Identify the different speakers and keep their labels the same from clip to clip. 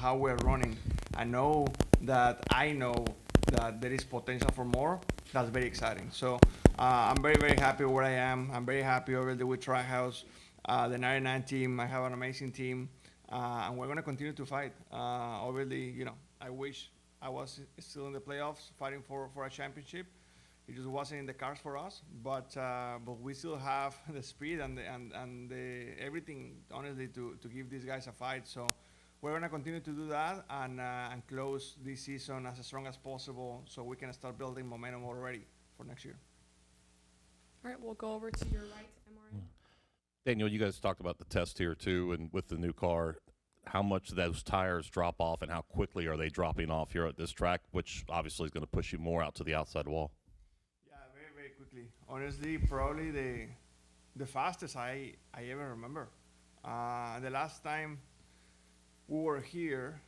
Speaker 1: how we're running, I know that there is potential for more. That's very exciting. So I'm very, very happy where I am. I'm very happy over there with Trackhouse, the 99 team. I have an amazing team, and we're going to continue to fight. Obviously, I wish I was still in the playoffs fighting for a championship. It just wasn't in the cards for us, but we still have the speed and the everything, honestly, to give these guys a fight. So we're gonna continue to do that and close this season as strong as possible, so we can start building momentum already for next year.
Speaker 2: All right, we'll go over to your right, MRN.
Speaker 3: Daniel, you guys talked about the test here too, and with the new car, how much those tires drop off and how quickly are they dropping off here at this track, which obviously is going to push you more out to the outside wall.
Speaker 1: Yeah, very, very quickly. Honestly, probably the fastest I ever remember. The last time we were here,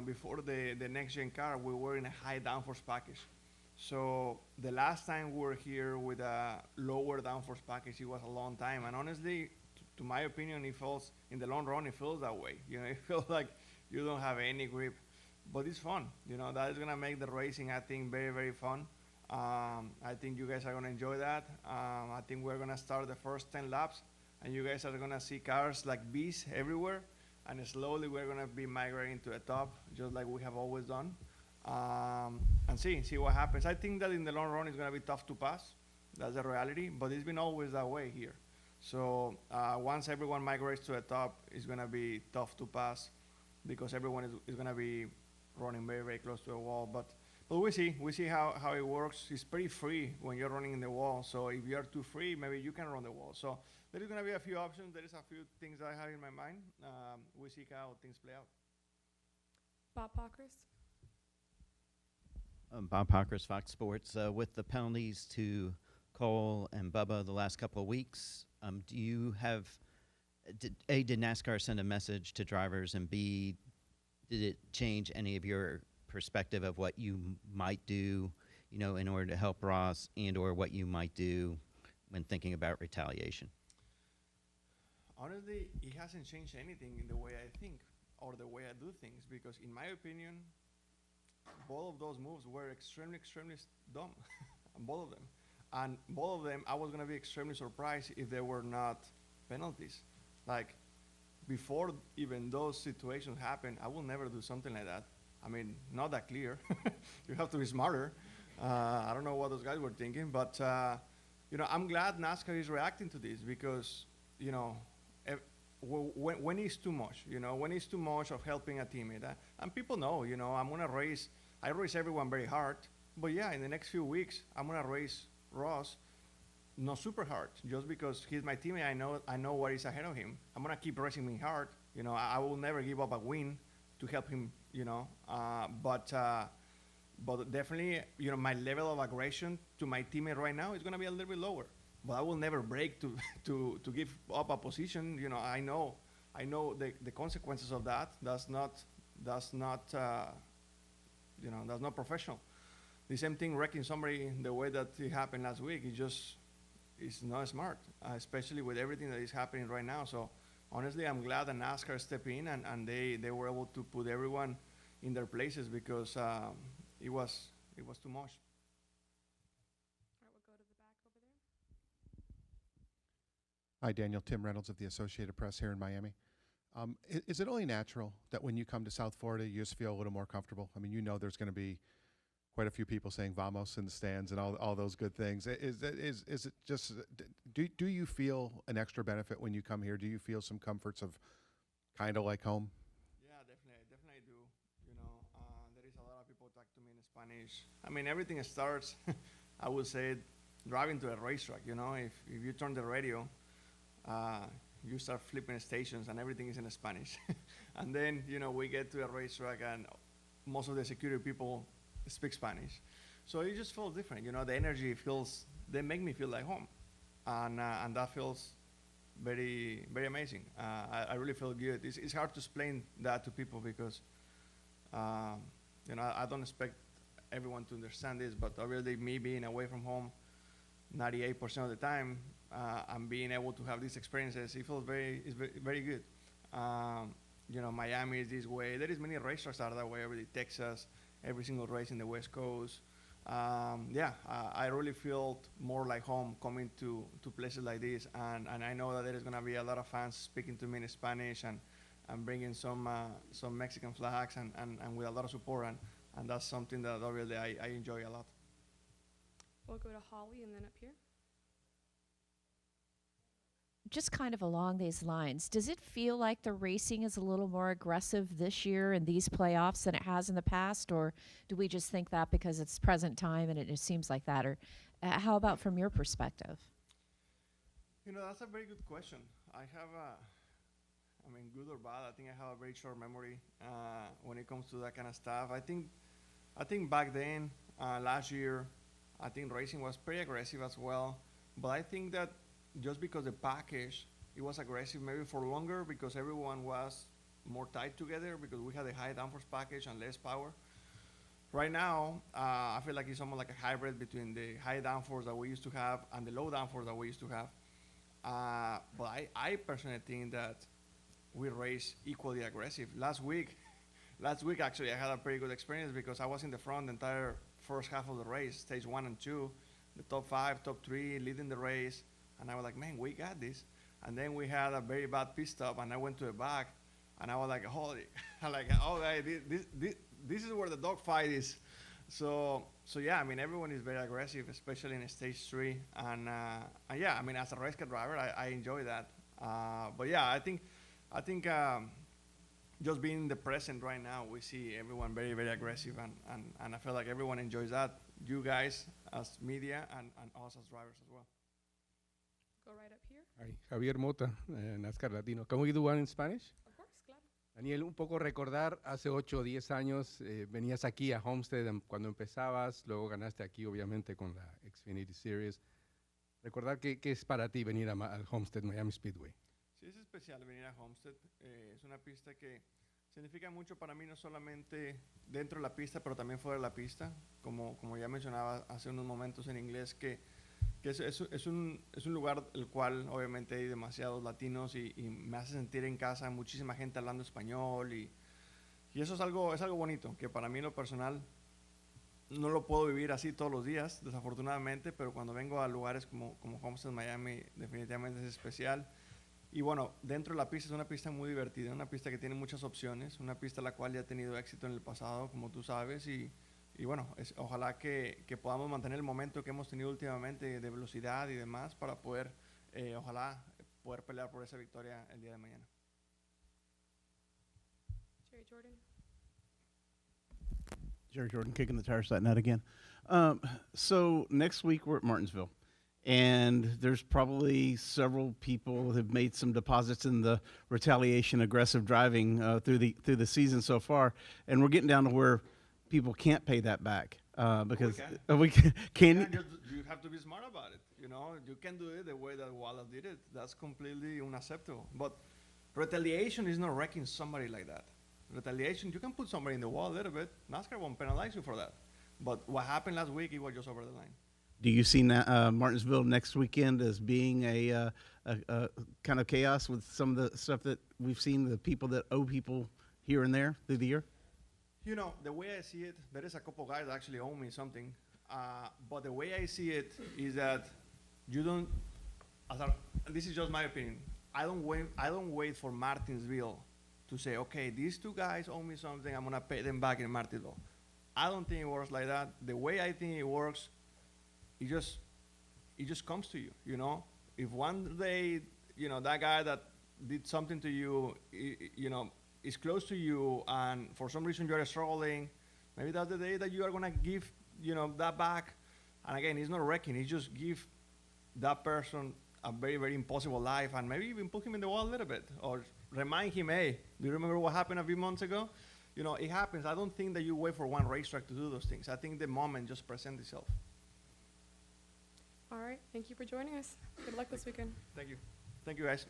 Speaker 1: before the next gen car, we were in a high downforce package. So the last time we were here with a lower downforce package, it was a long time. And honestly, to my opinion, it feels, in the long run, it feels that way. It feels like you don't have any grip, but it's fun. That is gonna make the racing, I think, very, very fun. I think you guys are gonna enjoy that. I think we're gonna start the first 10 laps, and you guys are gonna see cars like bees everywhere, and slowly we're gonna be migrating to the top, just like we have always done, and see what happens. I think that in the long run, it's gonna be tough to pass. That's the reality, but it's been always that way here. So once everyone migrates to the top, it's gonna be tough to pass because everyone is gonna be running very, very close to the wall. But we see how it works. It's pretty free when you're running in the wall. So if you're too free, maybe you can run the wall. So there is gonna be a few options. There is a few things I have in my mind. We see how things play out.
Speaker 2: Bob Pockris.
Speaker 4: Bob Pockris, Fox Sports. With the penalties to Cole and Bubba the last couple of weeks, do you have, did NASCAR send a message to drivers, and B, did it change any of your perspective of what you might do, in order to help Ross, and or what you might do when thinking about retaliation?
Speaker 1: Honestly, it hasn't changed anything in the way I think or the way I do things, because in my opinion, both of those moves were extremely, extremely dumb, both of them. And both of them, I was going to be extremely surprised if they were not penalties. Like, before even those situations happen, I will never do something like that. I mean, not that clear. You have to be smarter. I don't know what those guys were thinking, but, I'm glad NASCAR is reacting to this because, when it's too much, when it's too much of helping a teammate. And people know, I'm going to race, I race everyone very hard, but yeah, in the next few weeks, I'm going to race Ross not super hard, just because he's my teammate. I know what is ahead of him. I'm gonna keep racing him hard. I will never give up a win to help him. But definitely, my level of aggression to my teammate right now is gonna be a little bit lower. But I will never break to give up a position. I know the consequences of that. That's not professional. The same thing, wrecking somebody the way that it happened last week, it's not smart, especially with everything that is happening right now. So honestly, I'm glad that NASCAR stepped in and they were able to put everyone in their places because it was too much.
Speaker 2: All right, we'll go to the back over there.
Speaker 5: Hi, Daniel. Tim Reynolds of the Associated Press here in Miami. Is it only natural that when you come to South Florida, you just feel a little more comfortable? I mean, there's going to be quite a few people saying "vamos" in the stands and all those good things. Is it just? Do you feel an extra benefit when you come here? Do you feel some comforts of kind of like home?
Speaker 1: Yeah, definitely do. There is a lot of people talk to me in Spanish. I mean, everything starts, I would say, driving to a racetrack. If you turn the radio, you start flipping stations and everything is in Spanish. And then we get to a racetrack and most of the security people speak Spanish. So it just feels different. The energy they make me feel like home. And that feels very, very amazing. I really feel good. It's hard to explain that to people because, I don't expect everyone to understand this, but obviously me being away from home 98% of the time, and being able to have these experiences, it feels very good. Miami is this way. There is many racetracks that are that way. Texas, every single race in the West Coast. I really feel more like home coming to places like this, and I know that there is gonna be a lot of fans speaking to me in Spanish and bringing some Mexican flags and with a lot of support, and that's something that obviously I enjoy a lot.
Speaker 2: We'll go to Holly and then up here.
Speaker 6: Just kind of along these lines, does it feel like the racing is a little more aggressive this year in these playoffs than it has in the past, or do we just think that because it's present time and it just seems like that? Or how about from your perspective?
Speaker 1: That's a very good question. Good or bad, I think I have a very short memory when it comes to that kind of stuff. I think back then, last year, I think racing was pretty aggressive as well. But I think that just because the package, it was aggressive maybe for longer because everyone was more tied together because we had a high downforce package and less power. Right now, I feel like it's almost like a hybrid between the high downforce that we used to have and the low downforce that we used to have. But I personally think that we race equally aggressive. Last week actually, I had a pretty good experience because I was in the front the entire first half of the race, stage 1 and 2, the top 5, top 3, leading the race. And I was like, man, we got this. And then we had a very bad pit stop, and I went to the back, and I was like, holy, this is where the dogfight is. So yeah, everyone is very aggressive, especially in stage 3. And as a race car driver, I enjoy that. But yeah, I think just being in the present right now, we see everyone very, very aggressive, and I feel like everyone enjoys that. You guys as media and us as drivers as well.
Speaker 2: Go right up here.
Speaker 7: Hi, Javier Mota, NASCAR Latino. Can we do one in Spanish?
Speaker 2: Of course, claro.
Speaker 7: Daniel, un poco recordar, hace 8 o 10 años venías aquí a Homestead cuando empezabas, luego ganaste aquí obviamente con la Xfinity Series. Recordar qué es para ti venir al Homestead-Miami Speedway.
Speaker 1: Sí, es especial venir a Homestead. Es una pista que significa mucho para mí, no solamente dentro de la pista, pero también fuera de la pista. Como ya mencionaba hace unos momentos en inglés, que es un lugar el cual obviamente hay demasiados latinos y me hace sentir en casa, muchísima gente hablando español y eso es algo bonito, que para mí en lo personal no lo puedo vivir así todos los días, desafortunadamente, pero cuando vengo a lugares como Homestead-Miami definitivamente es especial. Y bueno, dentro de la pista es una pista muy divertida, una pista que tiene muchas opciones, una pista la cual ya ha tenido éxito en el pasado, como tú sabes, y bueno, ojalá que podamos mantener el momento que hemos tenido últimamente de velocidad y demás para poder, ojalá, poder pelear por esa victoria el día de mañana.
Speaker 2: Jerry Jordan.
Speaker 8: Jerry Jordan, kicking the tires that night again. So next week we're at Martinsville, and there's probably several people have made some deposits in the Retaliation aggressive driving through the season so far, and we're getting down to where people can't pay that back because we can.
Speaker 1: You have to be smart about it. You can do it the way that Wallace did it. That's completely unacceptable. But retaliation is not wrecking somebody like that. Retaliation, you can put somebody in the wall a little bit. NASCAR won't penalize you for that. But what happened last week, it was just over the line.
Speaker 8: Do you see Martinsville next weekend as being a kind of chaos with some of the stuff that we've seen, the people that owe people here and there through the year?
Speaker 1: The way I see it, there is a couple guys that actually owe me something. But the way I see it is that you don't, this is just my opinion. I don't wait for Martinsville to say, okay, these 2 guys owe me something, I'm gonna pay them back in Martinsville. I don't think it works like that. The way I think it works, it just comes to you, If one day, that guy that did something to you, is close to you, and for some reason you're struggling, maybe that's the day that you are gonna give, that back. And again, it's not wrecking, it's just give that person a very, very impossible life, and maybe even put him in the wall a little bit, or remind him, hey, do you remember what happened a few months ago? It happens. I don't think that you wait for one racetrack to do those things. I think the moment just presents itself.
Speaker 2: All right. Thank you for joining us. Good luck this weekend.
Speaker 1: Thank you. Thank you, guys.